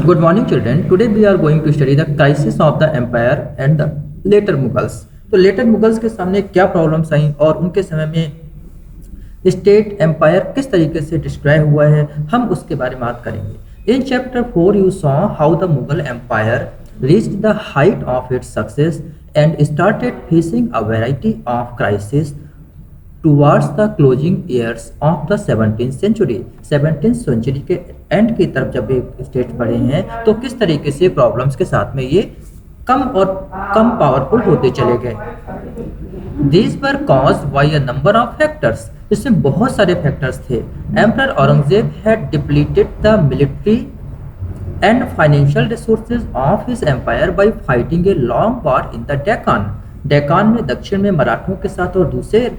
Good morning, children. Today we are going to study the crisis of the empire and the later Mughals. तो letter Mughals के सामने क्या problems आई और उनके समय में स्टेट एम्पायर किस तरीके से डिस्ट्रॉय हुआ है, हम उसके बारे में बात करेंगे। In chapter 4 you saw how the Mughal empire reached the height of its success and started facing a variety of crisis towards the closing years of the 17th century. 17th century के end की तरफ जब ये state बढ़े हैं तो किस तरीके से प्रॉब्लम्स के साथ में ये कम और कम पावरफुल होते चले गए। These were caused by a number of factors, इसमें बहुत सारे फैक्टर्स थे। Emperor Aurangzeb had depleted the military and financial resources of his empire by fighting a long war in the Deccan. Deccan में दक्षिण में मराठों के साथ और दूसरे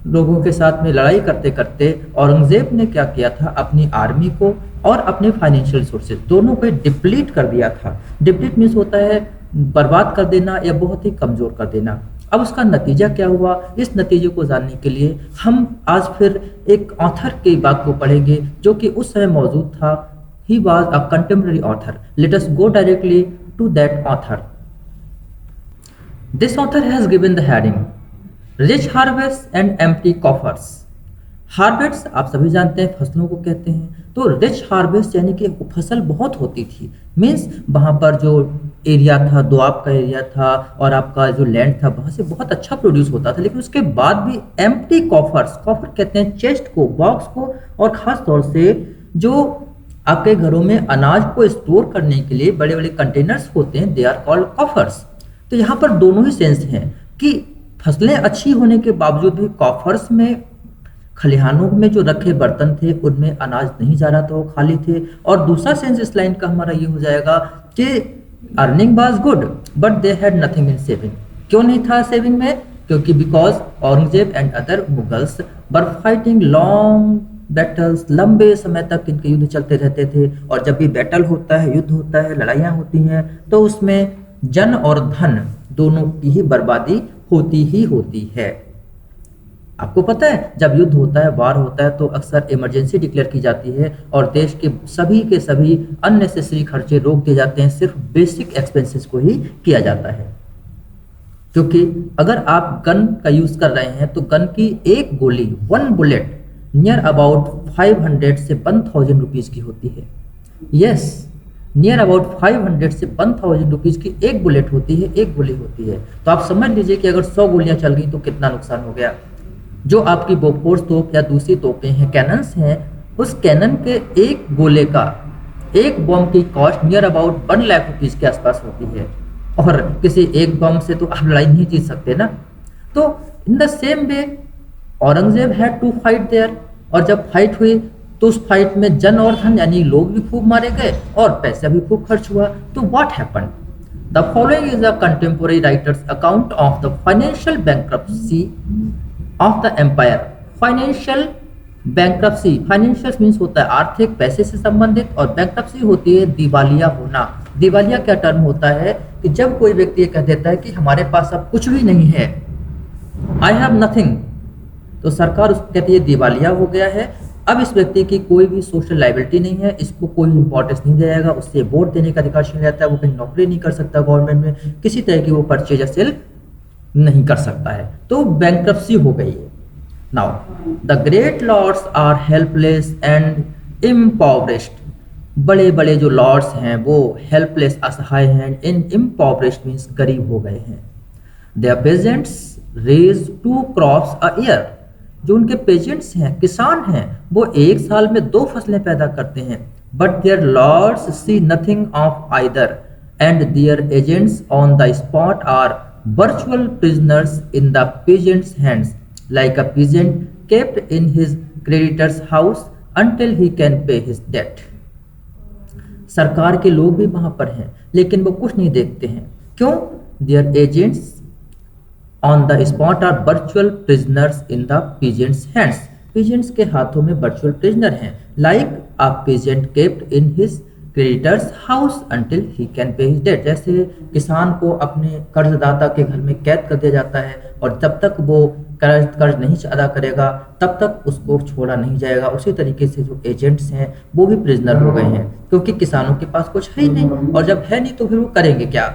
लोगों के साथ में लड़ाई करते करते औरंगजेब ने क्या किया था, अपनी आर्मी को और अपने फाइनेंशियल रिसोर्सेज दोनों को डिप्लीट कर दिया था। डिप्लीट मीन्स होता है बर्बाद कर देना या बहुत ही कमजोर कर देना। अब उसका नतीजा क्या हुआ, इस नतीजे को जानने के लिए हम आज फिर एक ऑथर की बात को पढ़ेंगे जो कि उस समय मौजूद था। He was a contemporary author. Let us go directly to that author. This author has given the heading rich harvest and empty coffers. Harvest आप सभी जानते हैं फसलों को कहते हैं, तो रिच हार्वेस्ट यानी कि फसल बहुत होती थी। मीन्स वहाँ पर जो एरिया था, दोआब का एरिया था और आपका जो लैंड था वहाँ से बहुत अच्छा प्रोड्यूस होता था। लेकिन उसके बाद भी एम्प्टी कॉफर्स, कॉफर कहते हैं चेस्ट को, बॉक्स को, और ख़ास तौर से जो आपके घरों में अनाज को स्टोर करने के लिए बड़े बड़े कंटेनर्स होते हैं, दे आर कॉल्ड कॉफर्स। तो यहाँ पर दोनों ही सेंस हैं कि फसलें अच्छी होने के बावजूद भी कॉफर्स में, खलिहानों में जो रखे बर्तन थे उनमें अनाज नहीं जा रहा था, वो खाली थे। और दूसरा सेंस इस लाइन का हमारा ये हो जाएगा कि earning was good but they had nothing in saving. क्यों नहीं था सेविंग में? क्योंकि because Aurangzeb and other Mughals were fighting long battles, लंबे समय तक इनके युद्ध चलते रहते थे। और जब भी बैटल होता है, युद्ध होता है, लड़ाइयाँ होती हैं, तो उसमें जन और धन दोनों की ही बर्बादी होती ही होती है। आपको पता है जब युद्ध होता है, वार होता है, तो अक्सर इमरजेंसी डिक्लेयर की जाती है और देश के सभी अननेसेसरी खर्चे रोक दिए जाते हैं, सिर्फ बेसिक एक्सपेंसेस को ही किया जाता है। क्योंकि अगर आप गन का यूज कर रहे हैं तो गन की एक गोली, वन बुलेट, नियर अबाउट 500 से 1000 रुपीज की होती है। यस, नियर अबाउट 500 से 1000 रुपीज की एक बुलेट होती है, एक गोली होती है। तो आप समझ लीजिए कि अगर 100 गोलियां चल गई तो कितना नुकसान हो गया। जो आपकी बोफोर्स तोप या दूसरी तोपें हैं, कैनन्स हैं, उस कैनन के एक गोले का, एक बम की cost near about 1 lakh rupees के आसपास होती है। और किसी एक बम से तो आप लड़ाई नहीं जीत सकते ना। तो in the same way Aurangzeb had to fight there, और जब फाइट हुई तो उस फाइट में जन और धन यानी लोग भी खूब मारे गए और पैसा भी खूब खर्च हुआ। तो what happened? The following is a contemporary writer's account of the financial bankruptcy of the empire. Financial bankruptcy, financial means होता है आर्थिक, पैसे से संबंधित, और बैंक्रप्सी होती है दिवालिया होना। दिवालिया क्या टर्म होता है कि जब कोई व्यक्ति कह देता है कि हमारे पास अब कुछ भी नहीं है, आई हैव नथिंग, तो सरकार उसको कहती है दिवालिया हो गया है। अब इस व्यक्ति की कोई भी सोशल लाइबिलिटी नहीं है, इसको कोई इंपॉर्टेंस नहीं दिया जाएगा, उससे वोट देने का अधिकार छीन रहता है, वो कहीं नौकरी नहीं कर सकता गवर्नमेंट में, किसी तरह की वो परचेज या सेल नहीं कर सकता है। तो बैंक्रप्सी हो गई है। Now the great lords are helpless and impoverished. बड़े बड़े जो लॉर्ड्स हैं वो हेल्पलेस, असहाय हैं, इम्पॉवरिश्ड मीन्स गरीब हो गए हैं। Their peasants raise 2 crops a year. जो उनके पेजेंट्स हैं, किसान हैं, वो एक साल में 2 फसलें पैदा करते हैं। But their lords see nothing of either and their agents on the spot are virtual prisoners in the peasants' hands, like a peasant kept in his creditors house until he can pay his debt. सरकार के लोग भी वहां पर हैं लेकिन वो कुछ नहीं देखते हैं। क्यों? There agents on the spot are virtual prisoners in the peasants hands. Peasants के हाथों में वर्चुअल प्रिजनर हैं, like a peasant kept in his creditors house until he can pay his debt. जैसे किसान को अपने कर्जदाता के घर में कैद कर दिया जाता है और जब तक वो कर्ज नहीं अदा करेगा तब तक उसको छोड़ा नहीं जाएगा। उसी तरीके से जो एजेंट्स हैं वो भी प्रिजनर हो गए हैं, क्योंकि किसानों के पास कुछ है ही नहीं, और जब है नहीं तो फिर वो करेंगे क्या।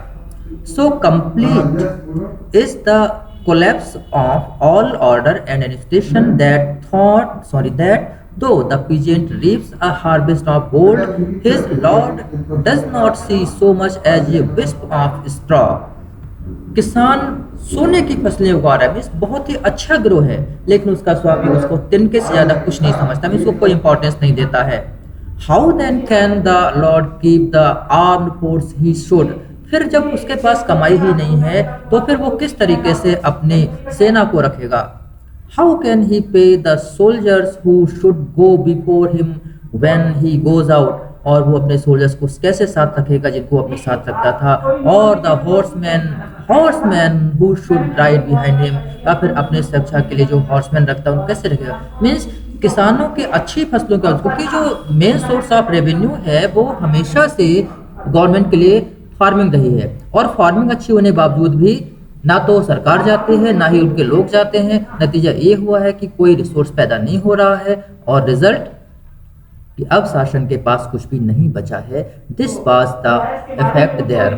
So complete is the collapse of all order and administration that though the peasant reaps a harvest of gold, his lord does not see so much as a wisp of straw। किसान सोने की फसलें उगा रहा है, means बहुत ही अच्छा grow है, लेकिन उसका स्वामी उसको तिनके से ज्यादा कुछ नहीं समझता, मीन्स उसको कोई इंपॉर्टेंस नहीं देता है। How then can the lord keep the armed force he should. फिर जब उसके पास कमाई ही नहीं है तो फिर वो किस तरीके से अपनी सेना को रखेगा। हाउ कैन ही पे the soldiers who should go before him when he goes out. और वो अपने सोल्जर्स को कैसे साथ रखेगा जिनको अपने साथ रखता था। और the horseman who should ride behind him, या फिर अपने सुरक्षा के लिए जो हॉर्समैन रखता है उनको कैसे रखेगा। मीन्स किसानों के अच्छी फसलों का, क्योंकि जो मेन सोर्स ऑफ रेवेन्यू है वो हमेशा से गवर्नमेंट के लिए फार्मिंग रही है, और फार्मिंग अच्छी होने के बावजूद भी ना तो सरकार जाती है ना ही उनके लोग जाते हैं। नतीजा ये हुआ है कि कोई रिसोर्स पैदा नहीं हो रहा है, और रिजल्ट कि अब शासन के पास कुछ भी नहीं बचा है। This was the effect there.